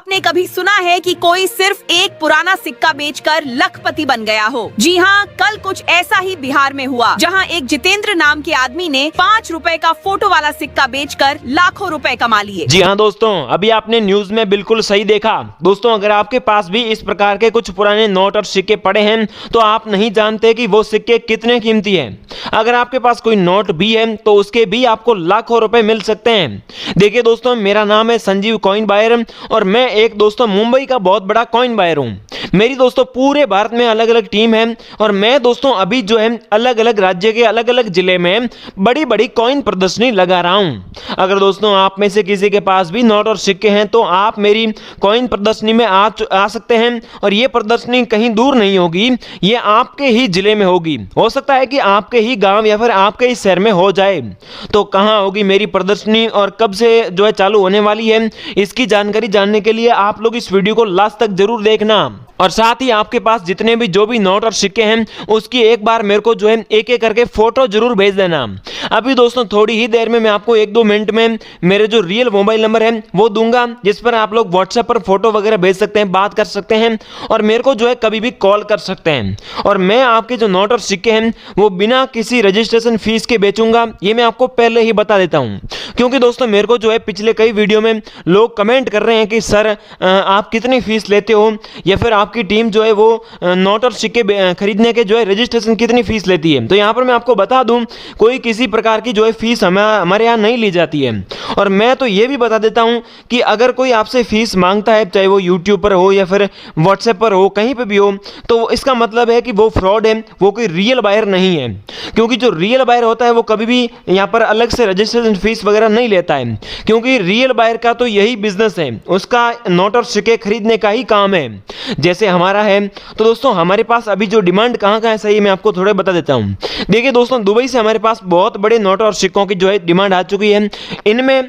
आपने कभी सुना है कि कोई सिर्फ एक पुराना सिक्का बेचकर लखपति बन गया हो? जी हाँ, कल कुछ ऐसा ही बिहार में हुआ, जहाँ एक जितेंद्र नाम के आदमी ने 5 रुपए का फोटो वाला सिक्का बेचकर लाखों रुपए कमा लिए। जी हाँ दोस्तों, अभी आपने न्यूज में बिल्कुल सही देखा। दोस्तों, अगर आपके पास भी इस प्रकार के कुछ पुराने नोट और सिक्के पड़े हैं तो आप नहीं जानते कि वो सिक्के कितने कीमती हैं। अगर आपके पास कोई नोट भी है तो उसके भी आपको लाखों रुपए मिल सकते हैं। देखिए दोस्तों, मेरा नाम है संजीव कॉइन बायर और मैं एक दोस्तों मुंबई का बहुत बड़ा कॉइन बायर हूँ। मेरी दोस्तों पूरे भारत में अलग अलग टीम है और मैं दोस्तों अभी जो है अलग अलग राज्य के अलग अलग जिले में बड़ी बड़ी कॉइन प्रदर्शनी लगा रहा हूं। अगर दोस्तों आप में से किसी के पास भी नोट और सिक्के हैं तो आप मेरी कॉइन प्रदर्शनी में आ सकते हैं। और ये प्रदर्शनी कहीं दूर नहीं होगी, ये आपके ही जिले में होगी। हो सकता है कि आपके ही गांव या फिर आपके ही शहर में हो जाए। तो कहाँ होगी मेरी प्रदर्शनी और कब से जो है चालू होने वाली है, इसकी जानकारी जानने के लिए आप लोग इस वीडियो को लास्ट तक जरूर देखना। और साथ ही आपके पास जितने भी जो भी नोट और सिक्के हैं उसकी एक बार मेरे को जो है एक एक करके फोटो जरूर भेज देना। अभी दोस्तों थोड़ी ही देर में मैं आपको 1-2 मिनट में मेरे जो रियल मोबाइल नंबर है वो दूंगा, जिस पर आप लोग व्हाट्सएप पर फोटो वगैरह भेज सकते हैं, बात कर सकते हैं और मेरे को जो है कभी भी कॉल कर सकते हैं। और मैं आपके जो नोट और सिक्के हैं वो बिना किसी रजिस्ट्रेशन फीस के बेचूंगा, ये मैं आपको पहले ही बता देता हूँ। क्योंकि दोस्तों मेरे को जो है पिछले कई वीडियो में लोग कमेंट कर रहे हैं कि सर आप कितनी फीस लेते हो या फिर आपकी टीम जो है वो नोट और सिक्के खरीदने के जो है रजिस्ट्रेशन कितनी फीस लेती है। तो यहाँ पर मैं आपको बता दूं, कोई किसी प्रकार की जो है फीस हमारे यहाँ नहीं ली जाती है। और मैं तो ये भी बता देता हूँ कि अगर कोई आपसे फीस मांगता है, चाहे वो यूट्यूब पर हो या फिर व्हाट्सएप पर हो, कहीं पर भी हो, तो इसका मतलब है कि वो फ्रॉड है, वो कोई रियल बायर नहीं है। क्योंकि जो रियल बायर होता है वो कभी भी यहाँ पर अलग से रजिस्ट्रेशन फीस वगैरह नहीं लेता है। क्योंकि रियल बायर का तो यही बिजनेस है, उसका नोट और सिक्के खरीदने का ही काम है जैसे हमारा है। तो दोस्तों हमारे पास अभी जो डिमांड कहाँ है सही मैं आपको थोड़ा बता देता हूँ। देखिए दोस्तों, दुबई से हमारे पास बहुत बड़े नोट और सिक्कों की जो है डिमांड आ चुकी है। इनमें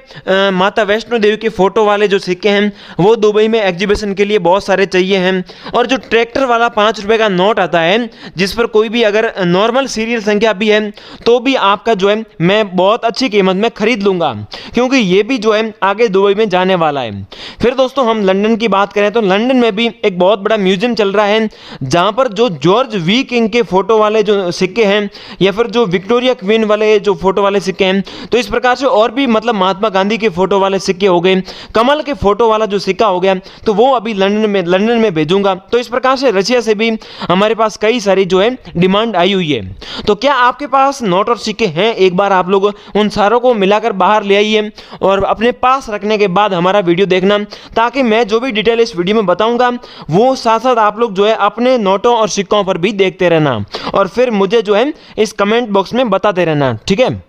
माता वैष्णो देवी के फोटो वाले जो सिक्के हैं वो दुबई में एग्जीबिशन के लिए बहुत सारे चाहिए हैं। और जो ट्रैक्टर वाला 5 रुपए का नोट आता है जिस पर कोई भी अगर नॉर्मल सीरियल संख्या भी है तो भी आपका जो है मैं बहुत अच्छी कीमत में खरीद लूंगा, क्योंकि ये भी जो है आगे दुबई में जाने वाला है। फिर दोस्तों हम लंदन की बात करें तो लंदन में भी एक बहुत बड़ा म्यूजियम चल रहा है जहां पर जो जॉर्ज वी किंग के फोटो वाले जो सिक्के हैं या फिर जो विक्टोरिया क्वीन वाले जो फोटो वाले सिक्के हैं, तो इस प्रकार से और भी मतलब महात्मा गांधी के फोटो वाले सिक्के हो गए, कमल के फोटो वाला जो सिक्का हो गया, तो वो अभी लंदन में भेजूंगा। तो इस प्रकार से रशिया से भी हमारे पास कई सारी जो है डिमांड आई हुई है। तो क्या आपके पास नोट और सिक्के हैं? एक बार आप लोग उन सारों को मिलाकर बाहर ले आइए और अपने पास रखने के बाद हमारा वीडियो देखना, ताकि मैं जो भी डिटेल इस वीडियो में बताऊंगा वो साथ साथ आप लोग जो है अपने नोटों और सिक्कों पर भी देखते रहना और फिर मुझे जो है इस कमेंट बॉक्स में बताते रहना, ठीक है।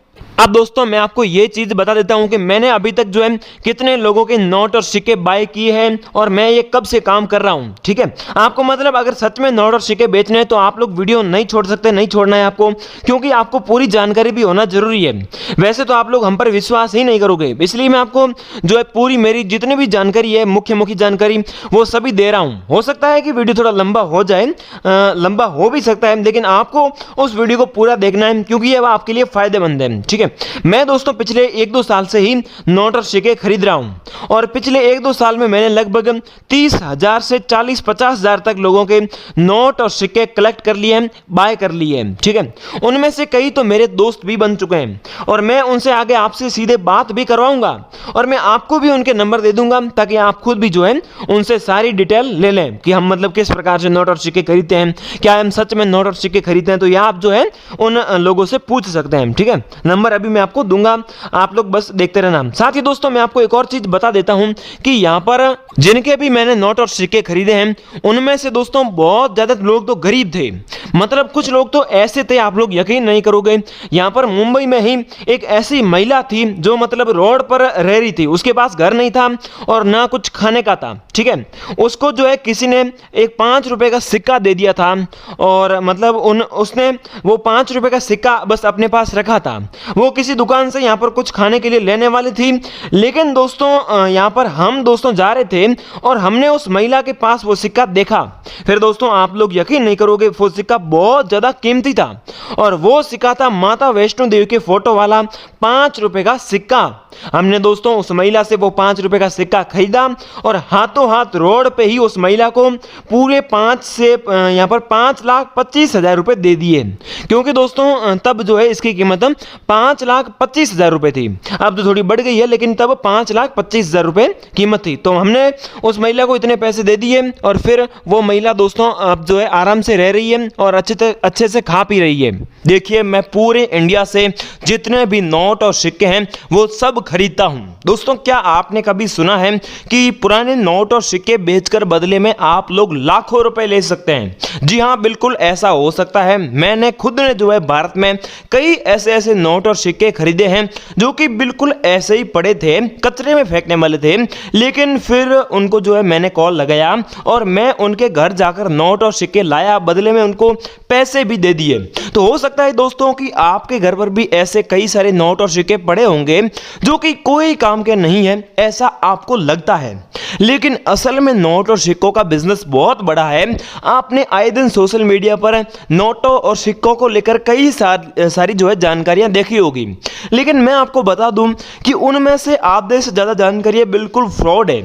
अब दोस्तों मैं आपको ये चीज़ बता देता हूँ कि मैंने अभी तक जो है कितने लोगों के नोट और सिक्के बाय किए हैं और मैं ये कब से काम कर रहा हूँ, ठीक है। आपको मतलब अगर सच में नोट और सिक्के बेचने हैं तो आप लोग वीडियो नहीं छोड़ सकते, नहीं छोड़ना है आपको, क्योंकि आपको पूरी जानकारी भी होना जरूरी है। वैसे तो आप लोग हम पर विश्वास ही नहीं करोगे, इसलिए मैं आपको जो है पूरी मेरी जितनी भी जानकारी है, मुख्य जानकारी, वो सभी दे रहा हूँ। हो सकता है कि वीडियो थोड़ा लंबा हो जाए, लंबा हो भी सकता है, लेकिन आपको उस वीडियो को पूरा देखना है क्योंकि ये आपके लिए फायदेमंद है, ठीक है। मैं दोस्तों पिछले 1-2 साल से ही नोट और सिक्के खरीद रहा हूं और पिछले 1-2 साल में मैंने लगभग 30,000 से 40-50,000 तक लोगों के नोट और सिक्के कलेक्ट कर लिए हैं, बाय कर लिए हैं, ठीक है। उनमें से कई तो मेरे दोस्त भी बन चुके हैं और मैं उनसे आगे आपसे सीधे बात भी करवाऊंगा और मैं आपको भी उनके नंबर दे दूंगा ताकि आप खुद भी जो है उनसे सारी डिटेल ले लें कि हम मतलब किस प्रकार से नोट और सिक्के खरीदते हैं, क्या हम सच में नोट और सिक्के खरीदते हैं। तो यह आप जो है उन लोगों से पूछ सकते हैं, ठीक है। नंबर अभी मैं आपको दूंगा, आप लोग बस देखते रहना। साथ ही दोस्तों मैं आपको एक और चीज बता देता हूं कि यहां पर जिनके भी मैंने नोट और सिक्के खरीदे हैं उनमें से दोस्तों बहुत ज्यादा लोग तो गरीब थे, मतलब कुछ लोग तो ऐसे थे आप लोग यकीन नहीं करोगे। यहां पर मुंबई में ही एक ऐसी महिला थी जो मतलब रोड पर रह रही थी, उसके पास घर नहीं था और ना कुछ खाने का था, ठीक है। उसको जो है किसी ने एक 5 रुपए का सिक्का दे दिया था और मतलब उसने वो 5 रुपए का सिक्का बस अपने पास रखा था। वो वो किसी दुकान से यहाँ पर कुछ खाने के लिए लेने वाली थी, लेकिन दोस्तों यहाँ पर हम दोस्तों जा रहे थे और हमने उस महिला के पास वो सिक्का देखा। फिर दोस्तों आप लोग यकीन नहीं करोगे, वो सिक्का बहुत ज़्यादा कीमती था और वो सिक्का था माता वैष्णो देवी के फोटो वाला 5 रुपए का सिक्का। हमने दोस्तों उस महिला से वो 5 रुपए का सिक्का खरीदा और हाथों हाथ रोड पे ही उस महिला को पूरे 5,25,000 रुपए दे दिए, क्योंकि दोस्तों तब जो है इसकी कीमत 5,25,000 रुपए थी। अब तो थोड़ी बढ़ गई है, लेकिन तब 5,25,000 रुपए कीमत थी। तो हमने उस महिला को इतने पैसे दे दिए और फिर वो महिला दोस्तों अब जो है आराम से रह रही है और अच्छे से खा पी रही है। देखिए, मैं पूरे इंडिया से जितने भी नोट और सिक्के हैं वो सब खरीदता हूं। दोस्तों, क्या आपने कभी सुना है कि पुराने नोट और सिक्के बेचकर बदले में आप लोग लाखों रुपए ले सकते हैं? जी हां, बिल्कुल ऐसा हो सकता है। मैंने खुद ने जो है भारत में कई ऐसे नोट और सिक्के खरीदे हैं जो कि बिल्कुल ऐसे ही पड़े थे, कचरे में फेंकने वाले थे, लेकिन फिर उनको जो है मैंने कॉल लगाया और मैं उनके घर जाकर नोट और सिक्के लाया, बदले में उनको पैसे भी दे दिए। तो हो सकता है दोस्तों कि आपके घर पर भी ऐसे कई सारे नोट और सिक्के पड़े होंगे जो कि कोई काम के नहीं है, ऐसा आपको लगता है, लेकिन असल में नोट और सिक्कों का बिजनेस बहुत बड़ा है। आपने आए दिन सोशल मीडिया पर नोटों और सिक्कों को लेकर कई सारी जो है जानकारियां देखी होगी, लेकिन मैं आपको बता दूं कि उनमें से आधे से ज़्यादा जानकारी बिल्कुल फ्रॉड है।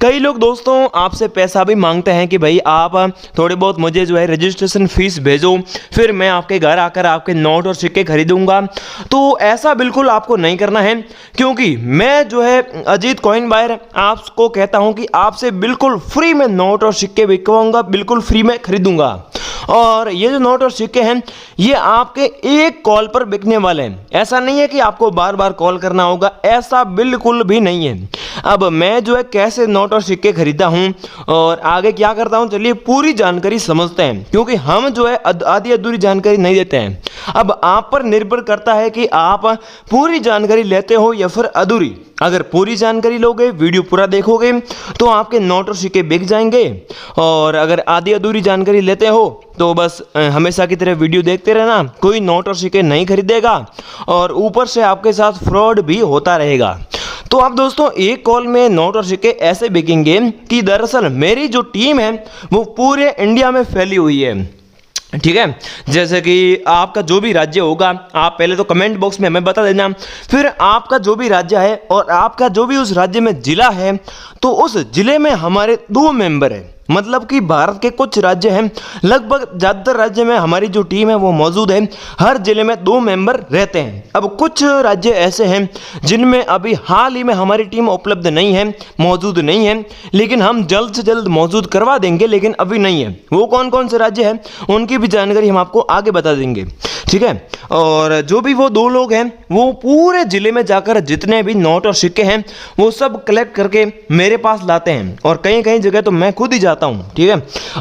कई लोग दोस्तों आपसे पैसा भी मांगते हैं कि भाई आप थोड़े बहुत मुझे जो है रजिस्ट्रेशन फीस भेजो, फिर मैं आपके घर आकर आपके नोट और सिक्के खरीदूंगा। तो ऐसा बिल्कुल आपको नहीं करना है, क्योंकि मैं जो है अजीत कॉइन बायर आपको कहता हूं कि आपसे बिल्कुल फ्री में नोट और सिक्के बिकवाऊंगा, बिल्कुल फ्री में खरीदूंगा। और ये जो नोट और सिक्के हैं ये आपके एक कॉल पर बिकने वाले हैं। ऐसा नहीं है कि आपको बार बार कॉल करना होगा, ऐसा बिल्कुल भी नहीं है। अब मैं जो है कैसे नोट और सिक्के खरीदा हूं और आगे क्या करता हूं, चलिए पूरी जानकारी समझते हैं, क्योंकि हम जो है आधी अधूरी जानकारी नहीं देते हैं। अब आप पर निर्भर करता है कि आप पूरी जानकारी लेते हो या फिर अधूरी। अगर पूरी जानकारी लोगे, वीडियो पूरा देखोगे, तो आपके नोट और सिक्के बिक जाएंगे, और अगर आधी अधूरी जानकारी लेते हो तो बस हमेशा की तरह वीडियो देखते रहना, कोई नोट और सिक्के नहीं खरीदेगा और ऊपर से आपके साथ फ्रॉड भी होता रहेगा। तो आप दोस्तों एक कॉल में नोट और सिक्के ऐसे बिकेंगे कि दरअसल मेरी जो टीम है वो पूरे इंडिया में फैली हुई है। ठीक है, जैसे कि आपका जो भी राज्य होगा, आप पहले तो कमेंट बॉक्स में हमें बता देना, फिर आपका जो भी राज्य है और आपका जो भी उस राज्य में जिला है, तो उस जिले में हमारे 2 मेंबर हैं। मतलब कि भारत के कुछ राज्य हैं, लगभग ज़्यादातर राज्य में हमारी जो टीम है वो मौजूद है, हर जिले में 2 मेंबर रहते हैं। अब कुछ राज्य ऐसे हैं जिनमें अभी हाल ही में हमारी टीम उपलब्ध नहीं है, मौजूद नहीं है, लेकिन हम जल्द से जल्द मौजूद करवा देंगे, लेकिन अभी नहीं है। वो कौन कौन से राज्य हैं उनकी भी जानकारी हम आपको आगे बता देंगे। ठीक है, और जो भी वो 2 लोग हैं वो पूरे जिले में जाकर जितने भी नोट और सिक्के हैं वो सब कलेक्ट करके मेरे पास लाते हैं, और कहीं कहीं जगह तो मैं खुद ही जाता हूं। ठीक है,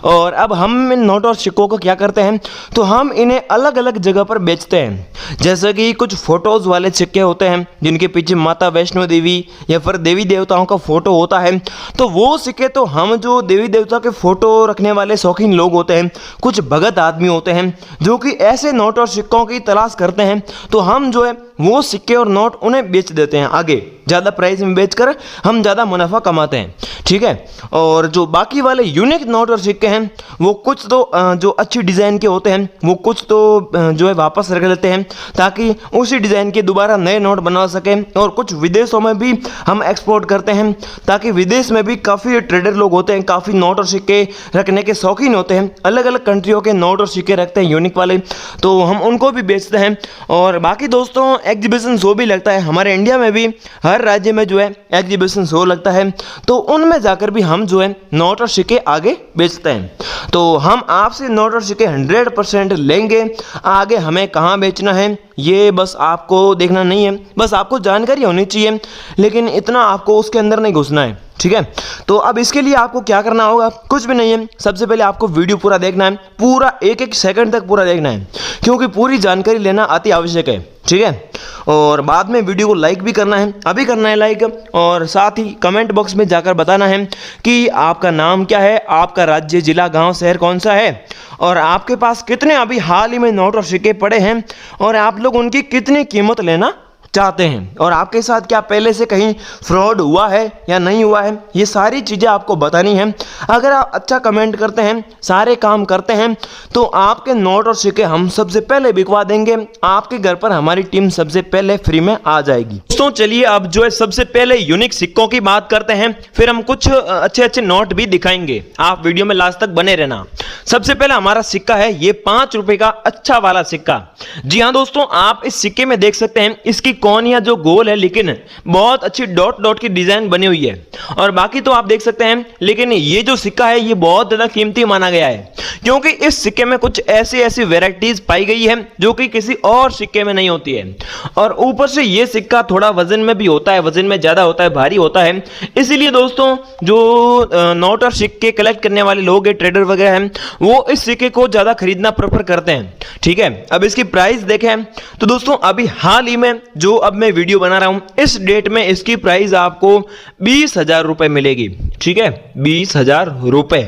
और अब हम इन नोट और सिक्कों को क्या करते हैं, तो हम इन्हें अलग अलग जगह पर बेचते हैं। जैसे कि कुछ फोटोज वाले सिक्के होते हैं जिनके पीछे माता वैष्णो देवी या फिर देवी देवताओं का फोटो होता है, तो वो सिक्के तो हम जो देवी देवता के फोटो रखने वाले शौकीन लोग होते हैं, कुछ भगत आदमी होते हैं जो कि ऐसे नोट और सिक्कों की तलाश करते हैं, तो हम जो है वो सिक्के और नोट उन्हें बेच देते हैं आगे, ज़्यादा प्राइस में बेचकर हम ज़्यादा मुनाफा कमाते हैं। ठीक है, और जो बाकी वाले यूनिक नोट और सिक्के हैं वो कुछ तो जो अच्छी डिज़ाइन के होते हैं वो कुछ तो जो है वापस रख लेते हैं ताकि उसी डिज़ाइन के दोबारा नए नोट बना सकें, और कुछ विदेशों में भी हम एक्सपोर्ट करते हैं ताकि विदेश में भी काफ़ी ट्रेडर लोग होते हैं, काफ़ी नोट और सिक्के रखने के शौकीन होते हैं, अलग अलग कंट्रियों के नोट और सिक्के रखते हैं यूनिक वाले, तो हम उनको भी बेचते हैं। और बाकी दोस्तों एग्जीबिशन शो भी लगता है हमारे इंडिया में भी, हर राज्य में जो है एग्जीबिशन शो लगता है, तो उनमें जाकर भी हम जो है नोट और सिक्के आगे बेचते हैं। तो हम आपसे नोट और सिक्के 100% लेंगे। आगे हमें कहाँ बेचना है ये बस आपको देखना नहीं है, बस आपको जानकारी होनी चाहिए, लेकिन इतना आपको उसके अंदर नहीं घुसना है। ठीक है, तो अब इसके लिए आपको क्या करना होगा, कुछ भी नहीं है। सबसे पहले आपको वीडियो पूरा देखना है, पूरा एक एक सेकंड तक पूरा देखना है, क्योंकि पूरी जानकारी लेना अति आवश्यक है। ठीक है, और बाद में वीडियो को लाइक भी करना है, अभी करना है लाइक, और साथ ही कमेंट बॉक्स में जाकर बताना है कि आपका नाम क्या है, आपका राज्य, जिला, गांव, शहर कौन सा है, और आपके पास कितने अभी हाल ही में नोट और सिक्के पड़े हैं, और आप लोग लोग उनकी कितनी कीमत लेना चाहते हैं और आपके साथ क्या पहले से कहीं फ्रॉड हुआ है या नहीं हुआ है, ये सारी चीज़ें आपको बतानी है। अगर आप अच्छा कमेंट करते हैं, सारे काम करते हैं, तो आपके नोट और सिक्के हम सबसे पहले बिकवा देंगे। आपके घर पर हमारी टीम सबसे पहले फ्री में आ जाएगी। दोस्तों चलिए अब जो है सबसे पहले यूनिक सिक्कों की बात करते हैं, फिर हम कुछ अच्छे अच्छे नोट भी दिखाएंगे। आप वीडियो में लास्ट तक बने रहना। सबसे पहला हमारा सिक्का है ये 5 रुपए का अच्छा वाला सिक्का। जी हाँ दोस्तों, आप इस सिक्के में देख सकते हैं इसकी कोनिया जो गोल है लेकिन बहुत अच्छी डॉट डॉट की डिजाइन बनी हुई है और बाकी तो आप देख सकते हैं। लेकिन ये जो सिक्का है ये बहुत ज्यादा कीमती माना गया है क्योंकि इस सिक्के में कुछ ऐसी वैरायटीज पाई गई है जो कि किसी और सिक्के में नहीं होती है। और ऊपर से ये सिक्का थोड़ा वजन में भी होता है, वजन में ज्यादा होता है, भारी होता है। इसीलिए दोस्तों जो नोट और सिक्के कलेक्ट करने वाले लोग हैं, ट्रेडर वगैरह हैं, वो इस सिक्के को ज्यादा खरीदना प्रेफर करते हैं। ठीक है, अब इसकी प्राइस देखें तो दोस्तों अभी हाल ही में जो अब मैं वीडियो बना रहा हूं इस डेट में इसकी प्राइस आपको 20,000 रुपए मिलेगी। ठीक है, 20,000 रुपए।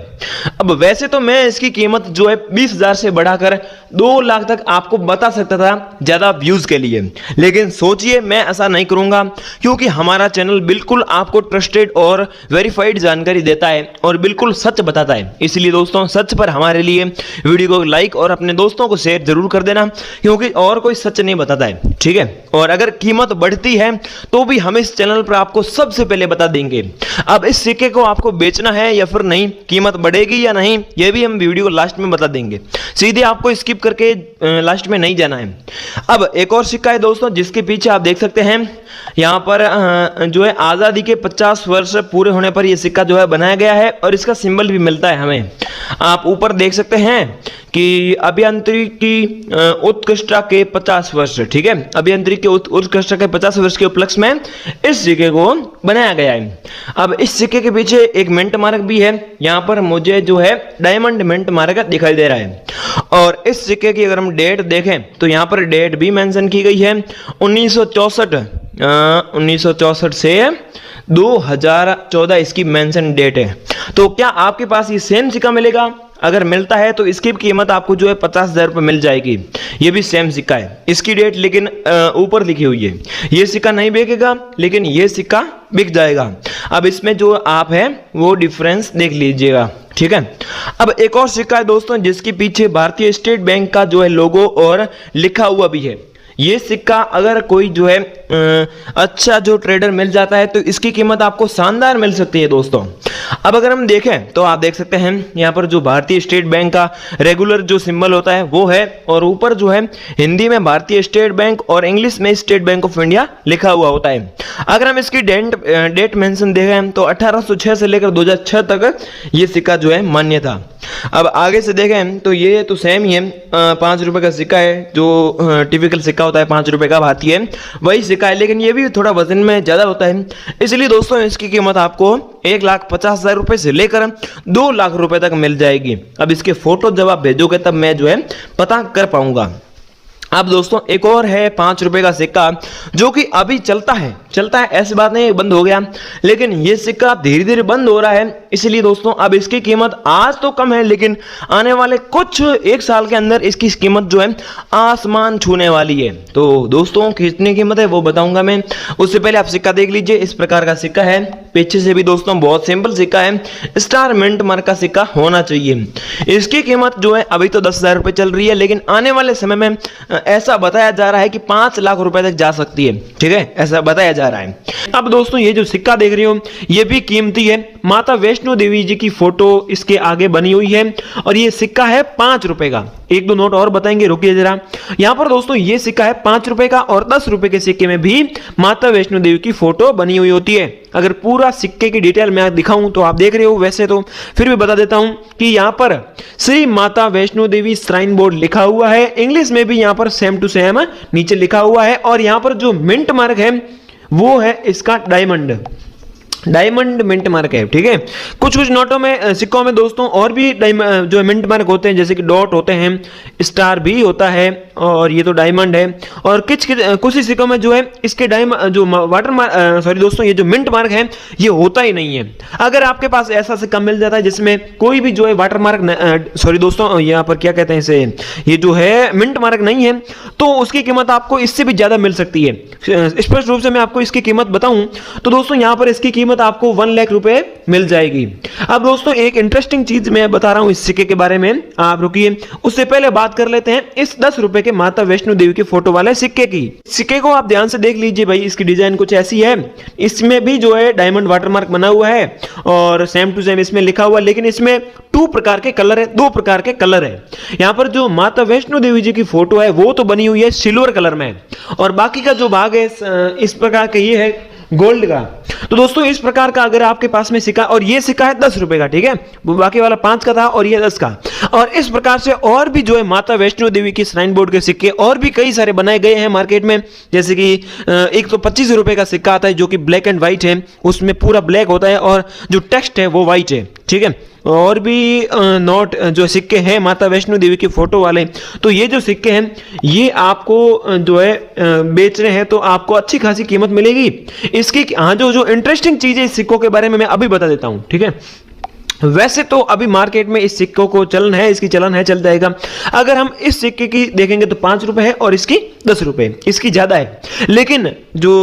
अब वैसे तो मैं इसकी कीमत जो है 20,000 से बढ़ाकर 2 लाख तक आपको बता सकता था ज्यादा व्यूज के लिए, लेकिन सोचिए मैं ऐसा नहीं करूंगा क्योंकि हमारा चैनल बिल्कुल आपको ट्रस्टेड और वेरीफाइड जानकारी देता है और बिल्कुल सच बताता है। इसलिए दोस्तों सच पर हमारे लिए वीडियो को लाइक और अपने दोस्तों को शेयर जरूर कर देना क्योंकि और कोई सच नहीं बताता है। ठीक है, और अगर कीमत बढ़ती है तो भी हम इस चैनल पर आपको सबसे पहले बता देंगे। अब इस सिक्के को आपको बेचना है या फिर नहीं, कीमत बढ़ेगी या नहीं, यह भी हम वीडियो लास्ट में बता देंगे। सीधे आपको स्किप करके लास्ट में नहीं जाना है। अब एक और सिक्का है दोस्तों जिसके पीछे आप देख सकते हैं यहाँ पर जो है आज़ादी के 50 वर्ष पूरे होने पर यह सिक्का जो है बनाया गया है और इसका सिंबल भी मिलता है हमें। आप ऊपर देख सकते हैं कि अभियांत्रिकी उत्कृष्टता के 50 वर्ष। ठीक है, अभियांत्रिकी उत्कृष्टता के 50 वर्ष के उपलक्ष्य में इस सिक्के को बनाया गया है। अब इस सिक्के के पीछे एक मिंट मार्क भी है, यहाँ पर मुझे जो है डायमंड मिंट मार्क दिखाई दे रहा है। और इस सिक्के की अगर हम डेट देखें तो यहाँ पर डेट भी मेंशन की गई है 1964 से 2014 इसकी मेंशन डेट है। तो क्या आपके पास ये सेम सिक्का मिलेगा? अगर मिलता है तो इसकी कीमत आपको जो है 50,000 रुपये मिल जाएगी। ये भी सेम सिक्का है, इसकी डेट लेकिन ऊपर लिखी हुई है। ये सिक्का नहीं बिकेगा लेकिन ये सिक्का बिक जाएगा। अब इसमें जो आप है वो डिफरेंस देख लीजिएगा। ठीक है, अब एक और सिक्का है दोस्तों जिसके पीछे भारतीय स्टेट बैंक का जो है लोगो और लिखा हुआ भी है। ये सिक्का अगर कोई जो है अच्छा जो ट्रेडर मिल जाता है तो इसकी कीमत आपको शानदार मिल सकती है दोस्तों। अब अगर हम देखें तो आप देख सकते हैं यहाँ पर जो भारतीय स्टेट बैंक का रेगुलर जो सिंबल होता है वो है और ऊपर जो है हिंदी में भारतीय स्टेट बैंक और इंग्लिश में स्टेट बैंक ऑफ इंडिया लिखा हुआ होता है। अगर हम इसकी डेट मेंशन देखें तो 1806 से लेकर 2006 तक ये सिक्का जो है मान्य था। अब आगे से देखें तो ये तो सेम ही है, 5 रुपए का सिक्का है जो टिपिकल सिक्का होता है 5 रुपए का भारतीय, वही सिक्का है, लेकिन ये भी थोड़ा वजन में ज़्यादा होता है। इसलिए दोस्तों इसकी कीमत आपको 1,50,000 रुपये से लेकर 2 लाख रुपए तक मिल जाएगी। अब इसके फोटो जब आप भेजोगे तब मैं जो है पता कर पाऊंगा। अब दोस्तों एक और है 5 रुपए का सिक्का जो कि अभी चलता है ऐसी बात नहीं बंद हो गया, लेकिन ये सिक्का धीरे धीरे बंद हो रहा है। इसलिए दोस्तों अब इसकी कीमत आज तो कम है लेकिन आने वाले कुछ 1 साल के अंदर इसकी कीमत जो है आसमान छूने वाली है। तो दोस्तों कितनी कीमत है वो बताऊंगा मैं, उससे पहले आप सिक्का देख लीजिए। इस प्रकार का सिक्का है, पीछे से भी दोस्तों बहुत सिंपल सिक्का है, स्टार मिंट मार्क का सिक्का होना चाहिए। इसकी कीमत जो है अभी तो 10,000 रुपये चल रही है लेकिन आने वाले समय में ऐसा बताया जा रहा है कि 5 लाख रुपए तक जा सकती है। ठीक है, ऐसा बताया जा रहा है। अब दोस्तों ये जो सिक्का देख रहे हो ये भी कीमती है, माता वैष्णो देवी जी की फोटो इसके आगे बनी हुई है और ये सिक्का है 5 रुपए का। 1-2 नोट और बताएंगे, रुकिए जरा। यहाँ पर दोस्तों ये सिक्का है 5 रुपए का और 10 रुपए के सिक्के में भी माता वैष्णो देवी की फोटो बनी हुई होती है। अगर पूरा सिक्के की डिटेल मैं दिखाऊं तो आप देख रहे हो, वैसे तो फिर भी बता देता हूं कि यहाँ पर श्री माता वैष्णो देवी श्राइन बोर्ड लिखा हुआ है, इंग्लिश में भी यहाँ पर सेम टू सेम नीचे लिखा हुआ है और यहाँ पर जो मिंट मार्क है वो है इसका डायमंड। डायमंड मिंट मार्क है, ठीक है। कुछ कुछ नोटों में, सिक्कों में दोस्तों और भी जो है मिंट मार्क होते हैं, जैसे कि डॉट होते हैं, स्टार भी होता है, और ये तो डायमंड है। और कुछ ही सिक्कों में जो है इसके जो वाटर मार्क, सॉरी दोस्तों, ये जो मिंट मार्क है ये होता ही नहीं है। अगर आपके पास ऐसा सिक्का मिल जाता है जिसमें कोई भी जो है वाटर मार्क, सॉरी दोस्तों, यहाँ पर क्या कहते हैं इसे, ये जो है मिंट मार्क नहीं है, तो उसकी कीमत आपको इससे भी ज्यादा मिल सकती है। स्पष्ट रूप से मैं आपको इसकी कीमत बताऊं तो दोस्तों यहाँ पर इसकी कीमत आपको 1 लाख रुपए मिल जाएगी। अब दोस्तों एक इंटरेस्टिंग चीज मैं बता रहा हूं इस सिक्के के बारे में, आप रुकिए, उससे पहले बात कर लेते हैं इस 10 रुपए के माता वैष्णो देवी की फोटो वाले सिक्के की। सिक्के को आप ध्यान से देख लीजिए भाई, इसकी डिजाइन कुछ ऐसी है, इसमें भी जो है डायमंड वाटरमार्क बना हुआ है और सेम टू सेम इसमें लिखा हुआ, लेकिन इसमें 2 प्रकार के कलर है, 2 प्रकार के कलर है। यहाँ पर जो माता वैष्णो देवी जी की फोटो है वो तो बनी हुई है सिल्वर कलर में, और बाकी का जो भाग है इस प्रकार का ये है गोल्ड का। तो दोस्तों इस प्रकार का अगर आपके पास में सिक्का, और ये सिक्का है 10 रुपए का, ठीक है, वो बाकी वाला 5 का था और ये 10 का। और इस प्रकार से और भी जो है माता वैष्णो देवी की श्राइन बोर्ड के सिक्के और भी कई सारे बनाए गए हैं मार्केट में। जैसे कि एक तो 25 रुपए का सिक्का आता है जो कि ब्लैक एंड व्हाइट है, उसमें पूरा ब्लैक होता है और जो टेक्स्ट है वो व्हाइट है, ठीक है। और भी नोट जो सिक्के हैं माता वैष्णो देवी की फोटो वाले, तो ये जो सिक्के हैं ये आपको जो है बेच रहे हैं तो आपको अच्छी खासी कीमत मिलेगी इसकी। हाँ, जो इंटरेस्टिंग चीज है इस सिक्कों के बारे में मैं अभी बता देता हूं, ठीक है। वैसे तो अभी मार्केट में इस सिक्कों को चलन है, इसकी चलन है, चल जाएगा। अगर हम इस सिक्के की देखेंगे तो 5 रुपए है और इसकी 10 रुपए, इसकी ज्यादा है। लेकिन जो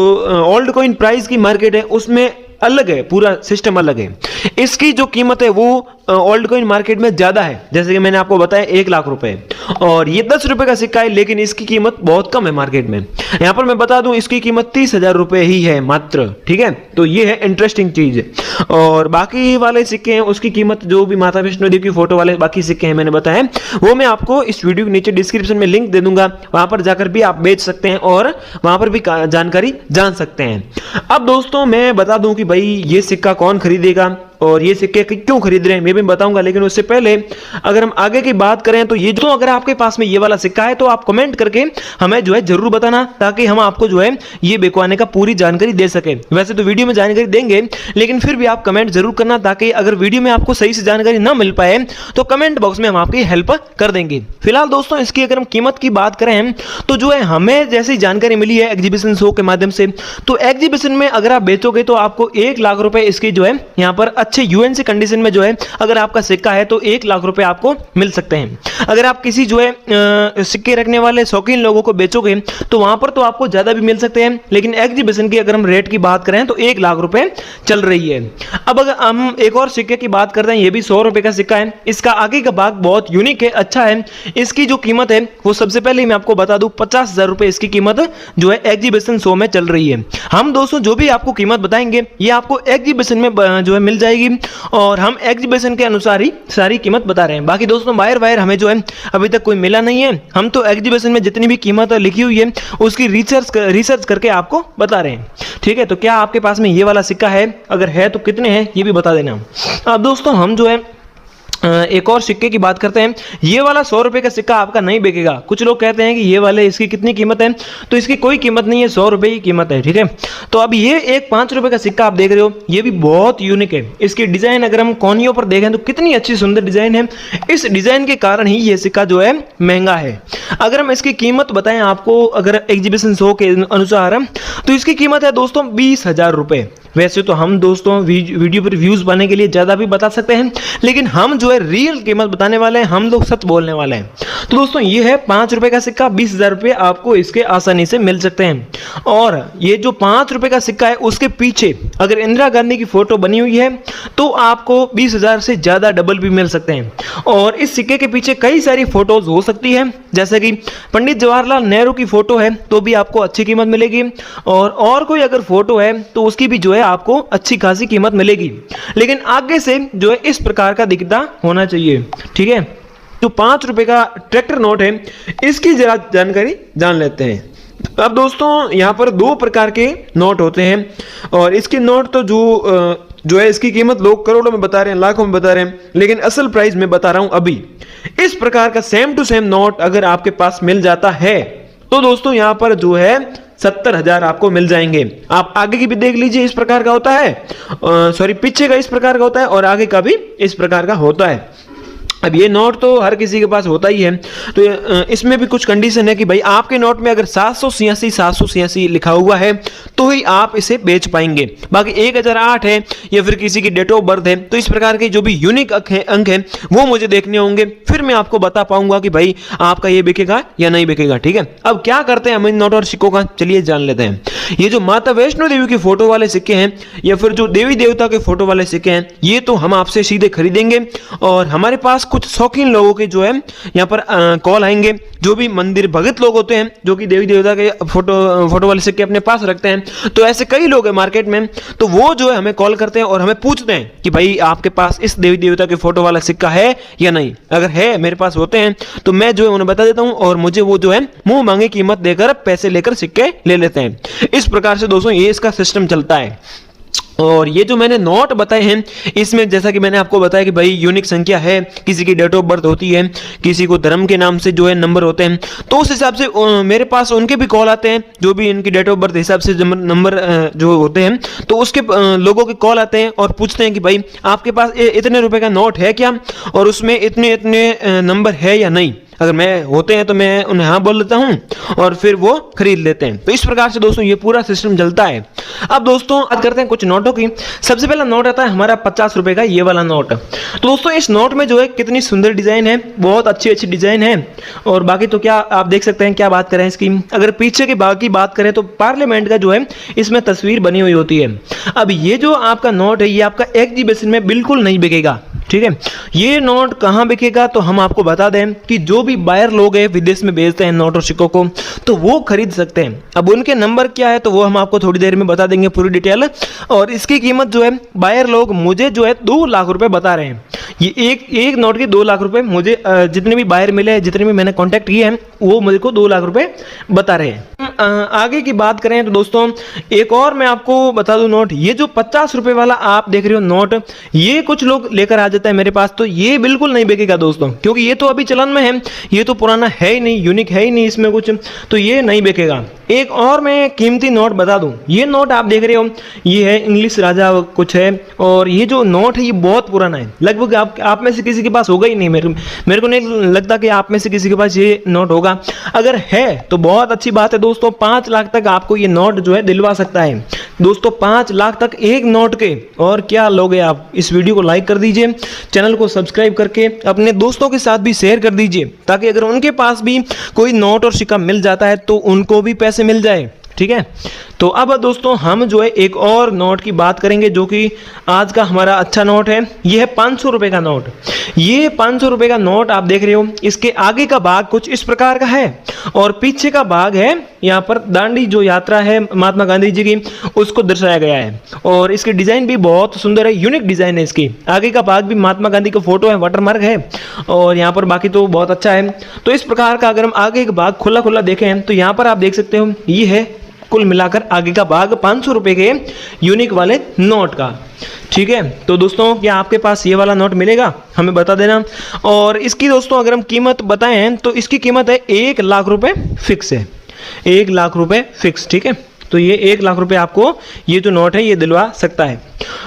ओल्ड कॉइन प्राइस की मार्केट है उसमें अलग है, पूरा सिस्टम अलग है। इसकी जो कीमत है वो ओल्ड कॉइन मार्केट में ज्यादा है, जैसे कि मैंने आपको बताया 1 लाख रुपए, और ये 10 रुपए का सिक्का है, लेकिन इसकी कीमत बहुत कम है मार्केट में। यहां पर मैं बता दूं इसकी कीमत 30,000 रुपए ही है मात्र, ठीक है। तो ये है इंटरेस्टिंग चीज। और बाकी वाले सिक्के हैं उसकी कीमत, जो भी माता वैष्णो देवी की फोटो वाले बाकी सिक्के हैं मैंने बताया, वो मैं आपको इस वीडियो के नीचे डिस्क्रिप्शन में लिंक दे दूंगा, वहां पर जाकर भी आप बेच सकते हैं और वहां पर भी जानकारी जान सकते हैं। अब दोस्तों मैं बता दूं कि भाई ये सिक्का कौन खरीदेगा और ये सिक्के क्यों खरीद रहे हैं मैं भी बताऊंगा, लेकिन उससे पहले अगर हम आगे की बात करें तो ये जो, अगर आपके पास में ये वाला सिक्का है तो आप कमेंट करके हमें जो है जरूर बताना, ताकि हम आपको जो है ये बिकवाने का पूरी जानकारी दे सके। वैसे तो वीडियो में जानकारी देंगे, लेकिन फिर भी आप कमेंट जरूर करना, ताकि अगर वीडियो में आपको सही से जानकारी ना मिल पाए तो कमेंट बॉक्स में हम आपकी हेल्प कर देंगे। फिलहाल दोस्तों इसकी अगर हम कीमत की बात करें तो जो है हमें जैसी जानकारी मिली है एग्जीबिशन शो के माध्यम से, तो एग्जीबिशन में अगर आप बेचोगे तो आपको 1 लाख रुपए इसकी जो है यहाँ पर अच्छे यूएनसी कंडीशन में जो है अगर आपका सिक्का है तो 1 लाख रुपए आपको मिल सकते हैं। अगर आप किसी जो है सिक्के रखने वाले शौकीन लोगों को बेचोगे तो वहां पर तो आपको ज्यादा भी मिल सकते हैं, लेकिन एग्जीबिशन की अगर हम रेट की बात करें तो 1 लाख रुपए चल रही है। अब अगर हम एक और सिक्के की बात करते हैं, ये भी 100 रुपए का सिक्का है, इसका आगे का भाग बहुत यूनिक है, अच्छा है। इसकी जो कीमत है वो सबसे पहले मैं आपको बता दूं 50,000 रुपए इसकी कीमत जो है एग्जीबिशन शो में चल रही है। हम दोस्तों जो भी आपको कीमत बताएंगे ये आपको एग्जीबिशन में जो है मिल जाएगी, और हम एग्जीबिशन के अनुसार ही सारी कीमत बता रहे हैं। बाकी दोस्तों वायर हमें जो है अभी तक कोई मिला नहीं है, हम तो एग्जीबिशन में जितनी भी कीमत लिखी हुई है उसकी रिसर्च करके आपको बता रहे हैं, ठीक है। तो क्या आपके पास में ये वाला सिक्का है, अगर है तो कितने हैं ये भी बता देना। अब दोस्तों हम जो है एक और सिक्के की बात करते हैं। ये वाला 100 रुपए का सिक्का आपका नहीं बिकेगा। कुछ लोग कहते हैं कि ये वाले इसकी कितनी कीमत है, तो इसकी कोई कीमत नहीं है, 100 रुपए की कीमत है, ठीक है। तो अब ये एक 5 रुपए का सिक्का आप देख रहे हो, ये भी बहुत यूनिक है। इसकी डिजाइन अगर हम कोनियों पर देखें तो कितनी अच्छी सुंदर डिजाइन है, इस डिजाइन के कारण ही ये सिक्का जो है महंगा है। अगर हम इसकी कीमत बताएं आपको, अगर एग्जीबिशन शो के अनुसार, तो इसकी कीमत है दोस्तों 20,000 रुपए। वैसे तो हम दोस्तों वीडियो पर व्यूज पाने के लिए ज्यादा भी बता सकते हैं, लेकिन हम जो है रियल कीमत बताने वाले हैं, हम लोग सच बोलने वाले हैं। तो दोस्तों ये है 5 रुपए का सिक्का, 20,000 रुपए आपको इसके आसानी से मिल सकते हैं। और ये जो 5 रुपए का सिक्का है उसके पीछे अगर इंदिरा गांधी की फोटो बनी हुई है तो आपको 20,000 से ज्यादा डबल भी मिल सकते हैं। और इस सिक्के के पीछे कई सारी फोटोज हो सकती है, जैसे कि पंडित जवाहरलाल नेहरू की फोटो है तो भी आपको अच्छी कीमत मिलेगी, और कोई अगर फोटो है तो उसकी भी जो है आपको अच्छी खासी कीमत मिलेगी, लेकिन आगे से जो है इस प्रकार का दिखता होना चाहिए, ठीक है। जो 5 रुपए का ट्रैक्टर नोट है इसकी जरा जानकारी जान लेते हैं। अब दोस्तों यहाँ पर 2 प्रकार के नोट होते हैं, और इसके नोट तो जो है इसकी कीमत लोग करोड़ों में बता रहे हैं, लाखों में बता रहे हैं, लेकिन असल प्राइस में बता रहा हूं अभी। इस प्रकार का सेम टू सेम नोट अगर आपके पास मिल जाता है तो दोस्तों यहाँ पर जो है 70,000 आपको मिल जाएंगे। आप आगे की भी देख लीजिए, इस प्रकार का होता है, सॉरी पीछे का इस प्रकार का होता है और आगे का भी इस प्रकार का होता है। अब ये नोट तो हर किसी के पास होता ही है, तो इसमें भी कुछ कंडीशन है कि भाई आपके नोट में अगर 786 लिखा हुआ है तो ही आप इसे बेच पाएंगे। बाकी 1008 है या फिर किसी की डेट ऑफ बर्थ है, तो इस प्रकार के जो भी यूनिक अंक हैं वो मुझे देखने होंगे, फिर मैं आपको बता पाऊंगा कि भाई आपका ये बिकेगा या नहीं बिकेगा। ठीक है, अब क्या करते हैं हम इन नोट और सिक्कों का, चलिए जान लेते हैं। ये जो माता वैष्णो देवी की फोटो वाले सिक्के हैं या फिर जो देवी देवता के फोटो वाले सिक्के हैं, ये तो हम आपसे सीधे खरीदेंगे और हमारे पास कुछ शौकीन लोगों के जो है यहाँ पर कॉल आएंगे, जो भी मंदिर भगत लोग होते हैं जो कि देवी देवता के फोटो वाले सिक्के अपने पास रखते हैं। तो ऐसे कई लोग हैं मार्केट में, तो वो जो है हमें कॉल करते हैं और हमें पूछते हैं कि भाई आपके पास इस देवी देवता के फोटो वाला सिक्का है या नहीं। अगर है, मेरे पास होते हैं, तो मैं जो है उन्हें बता देता हूँ और मुझे वो जो है मुंह मांगे कीमत देकर पैसे लेकर सिक्के ले लेते हैं। इस प्रकार से दोस्तों ये इसका सिस्टम चलता है। और ये जो मैंने नोट बताए हैं, इसमें जैसा कि मैंने आपको बताया कि भाई यूनिक संख्या है, किसी की डेट ऑफ बर्थ होती है, किसी को धर्म के नाम से जो है नंबर होते हैं, तो उस हिसाब से मेरे पास उनके भी कॉल आते हैं, जो भी इनकी डेट ऑफ बर्थ हिसाब से नंबर जो होते हैं, तो उसके लोगों के कॉल आते हैं और पूछते हैं कि भाई आपके पास इतने रुपए का नोट है क्या और उसमें इतने इतने नंबर है या नहीं। अगर मैं होते हैं तो मैं उन्हें हाँ बोल देता हूं और फिर वो खरीद लेते हैं। तो इस प्रकार से दोस्तों ये पूरा सिस्टम चलता है। अब दोस्तों बात करते हैं कुछ नोटों की। सबसे पहला नोट आता है हमारा 50 रुपए का, ये वाला नोट। तो दोस्तों इस नोट में जो है कितनी सुंदर डिजाइन है, बहुत अच्छी अच्छी डिजाइन है। और बाकी तो क्या आप देख सकते हैं, क्या बात करें इसकी। अगर पीछे के भाग की बात करें तो पार्लियामेंट का जो है इसमें तस्वीर बनी हुई होती है। अब ये जो आपका नोट है ये आपका एग्जीबिशन में बिल्कुल नहीं बिकेगा। ठीक है, ये नोट कहाँ बिकेगा तो हम आपको बता दें कि जो भी बायर लोग हैं विदेश में भेजते हैं नोट और सिक्कों को, तो वो खरीद सकते हैं। अब उनके नंबर क्या है तो वो हम आपको थोड़ी देर में बता देंगे पूरी डिटेल। और इसकी कीमत जो है बायर लोग मुझे जो है 2 लाख रुपए बता रहे हैं। ये एक नोट के 2 लाख रुपए मुझे जितने भी बायर मिले, जितने भी मैंने कॉन्टैक्ट किए हैं, वो मुझे को 2 लाख रुपए बता रहे हैं। आगे की बात करें तो दोस्तों एक और मैं आपको बता दूं नोट, ये जो 50 रुपए वाला आप देख रहे हो नोट, ये कुछ लोग लेकर आ जाता है मेरे पास, तो ये बिल्कुल नहीं बिकेगा दोस्तों, क्योंकि ये तो अभी चलन में है, ये तो पुराना है ही नहीं, यूनिक है ही नहीं इसमें कुछ, तो ये नहीं बिकेगा। एक और मैं कीमती नोट बता दूं, ये नोट आप देख रहे हो ये है इंग्लिश राजा कुछ है, और ये जो नोट है ये बहुत पुराना है, लगभग आप में से किसी के पास होगा ही नहीं। मेरे को नहीं लगता कि आप में से किसी के पास ये नोट होगा। अगर है तो बहुत अच्छी बात है दोस्तों, 5 लाख तक आपको ये नोट जो है दिलवा सकता है दोस्तों, 5 लाख तक एक नोट के। और क्या लोगे आप, इस वीडियो को लाइक कर दीजिए, चैनल को सब्सक्राइब करके अपने दोस्तों के साथ भी शेयर कर दीजिए, ताकि अगर उनके पास भी कोई नोट और सिक्का मिल जाता है तो उनको भी पैसे मिल जाए। ठीक है, तो अब दोस्तों हम जो है एक और नोट की बात करेंगे, जो कि आज का हमारा अच्छा नोट है। ये है 500 रुपए का नोट। ये 500 रुपए का नोट आप देख रहे हो, इसके आगे का भाग कुछ इस प्रकार का है और पीछे का भाग है यहाँ पर दांडी जो यात्रा है महात्मा गांधी जी की, उसको दर्शाया गया है। और इसकी डिजाइन भी बहुत सुंदर है, यूनिक डिजाइन है इसकी। आगे का भाग भी महात्मा गांधी का फोटो है, वाटरमार्क है, और यहाँ पर बाकी तो बहुत अच्छा है। तो इस प्रकार का अगर हम आगे का भाग खुला खुला देखें तो यहाँ पर आप देख सकते हो ये है कुल मिलाकर आगे का भाग 500 रुपए के यूनिक वाले नोट का। ठीक है, तो दोस्तों क्या आपके पास ये वाला नोट मिलेगा, हमें बता देना। और इसकी दोस्तों अगर हम कीमत बताएं तो इसकी कीमत है 1 लाख रुपए फिक्स है, 1 लाख रुपए फिक्स। ठीक है, तो ये 1 लाख रुपए आपको ये जो नोट है ये दिलवा सकता है।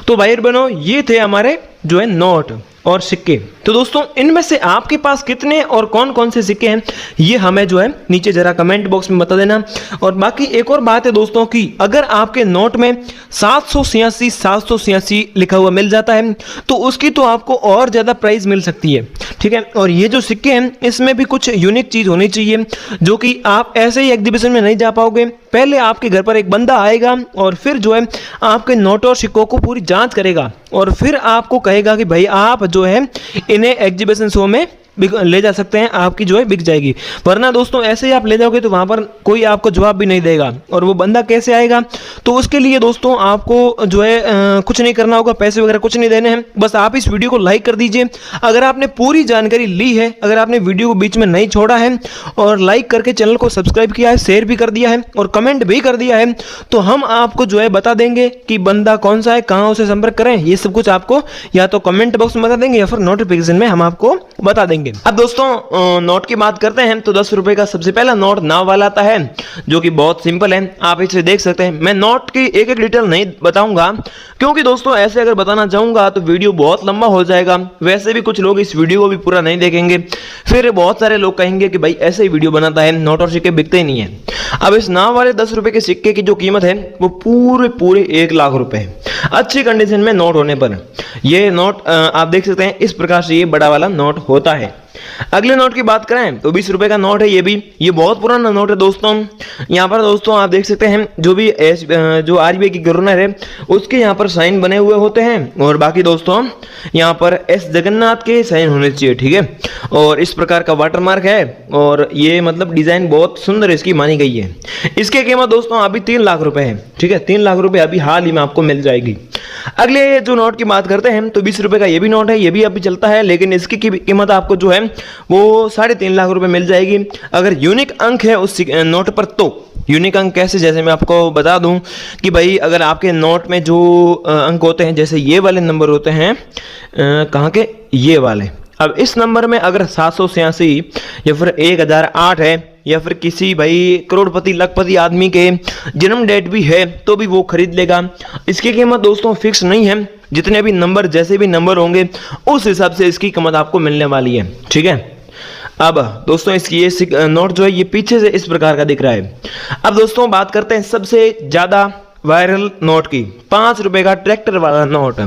तो भाई बहनों ये थे हमारे जो है नोट और सिक्के। तो दोस्तों इनमें से आपके पास कितने और कौन कौन से सिक्के हैं ये हमें जो है नीचे जरा कमेंट बॉक्स में बता देना। और बाकी एक और बात है दोस्तों कि अगर आपके नोट में 786 लिखा हुआ मिल जाता है तो उसकी तो आपको और ज़्यादा प्राइस मिल सकती है। ठीक है, और ये जो सिक्के हैं इसमें भी कुछ यूनिक चीज़ होनी चाहिए, जो कि आप ऐसे ही एग्जीबिशन में नहीं जा पाओगे। पहले आपके घर पर एक बंदा आएगा और फिर जो है आपके नोटों और सिक्कों को पूरी जांच करेगा और फिर आपको कहेगा कि भाई आप जो है इन्हें एग्जीबिशन शो में ले जा सकते हैं, आपकी जो है बिक जाएगी। वरना दोस्तों ऐसे ही आप ले जाओगे तो वहाँ पर कोई आपको जवाब भी नहीं देगा। और वो बंदा कैसे आएगा, तो उसके लिए दोस्तों आपको जो है कुछ नहीं करना होगा, पैसे वगैरह कुछ नहीं देने हैं। बस आप इस वीडियो को लाइक कर दीजिए अगर आपने पूरी जानकारी ली है, अगर आपने वीडियो को बीच में नहीं छोड़ा है और लाइक करके चैनल को सब्सक्राइब किया है, शेयर भी कर दिया है और कमेंट भी कर दिया है, तो हम आपको जो है बता देंगे कि बंदा कौन सा है, कहाँ उसे संपर्क करें। ये सब कुछ आपको या तो कमेंट बॉक्स में बता देंगे या फिर नोटिफिकेशन में हम आपको बता देंगे। पाएंगे। अब दोस्तों नोट की बात करते हैं तो 10 रुपए का सबसे पहला नोट नाव वाला आता है, जो कि बहुत सिंपल है, आप इसे देख सकते हैं। मैं नोट की एक एक डिटेल नहीं बताऊंगा, क्योंकि दोस्तों ऐसे अगर बताना चाहूंगा तो वीडियो बहुत लंबा हो जाएगा। वैसे भी कुछ लोग इस वीडियो को भी पूरा नहीं देखेंगे, फिर बहुत सारे लोग कहेंगे कि भाई ऐसे ही वीडियो बनाता है, नोट और सिक्के बिकते ही नहीं है। अब इस नाव वाले 10 रुपए के सिक्के की जो कीमत है वो पूरे 1 लाख रुपए है, अच्छी कंडीशन में नोट होने पर। ये नोट आप देख सकते हैं, इस प्रकार से ये बड़ा वाला नोट होता है। अगले नोट की बात करें तो 20 रुपए का नोट है, ये बहुत पुराना नोट है दोस्तों। यहाँ पर दोस्तों आप देख सकते हैं जो आरबीआई की गवर्नर है उसके यहाँ पर साइन बने हुए होते हैं, और बाकी दोस्तों यहाँ पर एस जगन्नाथ के साइन होने चाहिए, ठीक है। और इस प्रकार का वाटरमार्क है, और ये मतलब डिजाइन बहुत सुंदर इसकी मानी गई है। इसकी कीमत दोस्तों अभी 3 लाख रुपए है, ठीक है। 3 लाख रुपए अभी हाल ही में आपको मिल जाएगी। अगले जो नोट की बात करते हैं तो 20 रुपए का ये भी नोट है, ये भी अभी चलता है, लेकिन इसकी कीमत आपको जो है वो 3.5 लाख रुपए मिल जाएगी अगर यूनिक अंक है उस नोट पर। तो यूनिक अंक कैसे, जैसे मैं आपको बता दूं कि भाई अगर आपके नोट में जो अंक होते हैं, जैसे ये वाले नंबर होते हैं, कहाँ के, ये वाले। अब इस नंबर में अगर 786 या फिर 1008 है, या फिर किसी भाई करोड़पति लखपति आदमी के जन्म डेट भी है तो भी वो खरीद लेगा। इसकी कीमत दोस्तों फिक्स नहीं है, जितने भी नंबर, जैसे भी नंबर होंगे उस हिसाब से इसकी कीमत आपको मिलने वाली है, ठीक है। अब दोस्तों इसकी ये नोट जो है ये पीछे से इस प्रकार का दिख रहा है। अब दोस्तों बात करते हैं सबसे ज्यादा वायरल नोट की, 5 रुपए का ट्रैक्टर वाला नोट।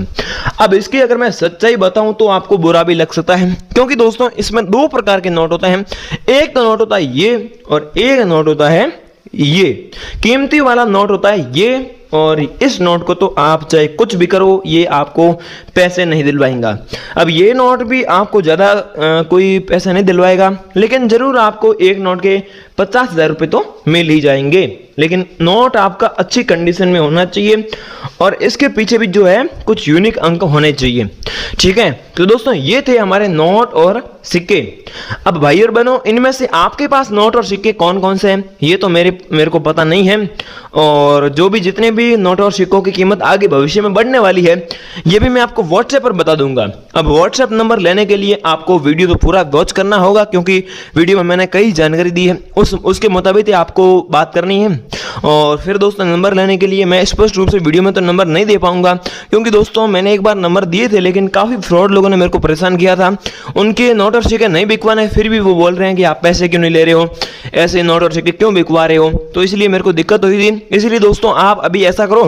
अब इसकी अगर मैं सच्चाई बताऊं तो आपको बुरा भी लग सकता है, क्योंकि दोस्तों इसमें 2 प्रकार के नोट होते हैं। एक तो नोट होता है ये, और एक नोट होता है ये। कीमती वाला नोट होता है ये, और इस नोट को तो आप चाहे कुछ भी करो, ये आपको पैसे नहीं दिलवाएगा। अब ये नोट भी आपको ज़्यादा कोई पैसे नहीं दिलवाएगा, लेकिन ज़रूर आपको एक नोट के 50,000 रुपये तो मिल ही जाएंगे। लेकिन नोट आपका अच्छी कंडीशन में होना चाहिए, और इसके पीछे भी जो है कुछ यूनिक अंक होने चाहिए, ठीक है। तो दोस्तों ये थे हमारे नोट और सिक्के। अब भाई और बहनों, इनमें से आपके पास नोट और सिक्के कौन कौन से हैं ये तो मेरे को पता नहीं है, और जो भी जितने भी नोट और सिक्कों की कीमत आगे भविष्य में बढ़ने वाली है ये भी मैं आपको व्हाट्सएप पर बता दूंगा। अब व्हाट्सएप नंबर लेने के लिए आपको वीडियो तो पूरा वॉच करना होगा, क्योंकि वीडियो में मैंने कई जानकारी दी है, उसके मुताबिक आपको बात करनी है। और फिर दोस्तों नंबर लेने के लिए मैं स्पष्ट रूप से वीडियो में तो नंबर नहीं दे पाऊंगा, क्योंकि दोस्तों मैंने एक बार नंबर दिए थे, लेकिन काफ़ी फ्रॉड लोगों ने मेरे को परेशान किया था। उनके नोट और सिक्के नहीं बिकवाने, फिर भी वो बोल रहे हैं कि आप पैसे क्यों नहीं ले रहे हो, ऐसे नोट और सिक्के क्यों बिकवा रहे हो, तो इसलिए मेरे को दिक्कत हुई थी। इसलिए दोस्तों आप अभी ऐसा करो,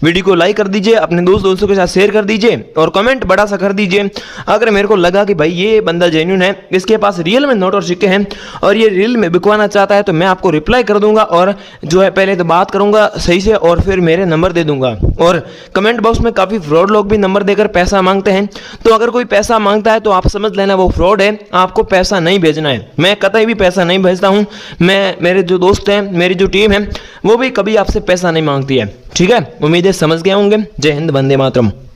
वीडियो को लाइक कर दीजिए, अपने दोस्तों के साथ शेयर कर दीजिए, और कमेंट बड़ा सा कर दीजिए। अगर मेरे को लगा कि भाई ये बंदा जेन्युइन है, इसके पास रियल में नोट और सिक्के हैं, और ये रियल में बिकवाना चाहता है, तो मैं आपको रिप्लाई कर दूंगा, और जो है पहले तो बात करूंगा सही से, और फिर मेरे नंबर दे दूंगा। और कमेंट बॉक्स में काफ़ी फ्रॉड लोग भी नंबर देकर पैसा मांगते हैं, तो अगर कोई पैसा मांगता है तो आप समझ लेना वो फ्रॉड है, आपको पैसा नहीं भेजना है। मैं कतई भी पैसा नहीं भेजता हूं, मेरे जो दोस्त हैं, मेरी जो टीम है, वो भी कभी आपसे पैसा नहीं मांगती है, ठीक है। उम्मीद है समझ गए होंगे। जय हिंद, वंदे मातरम।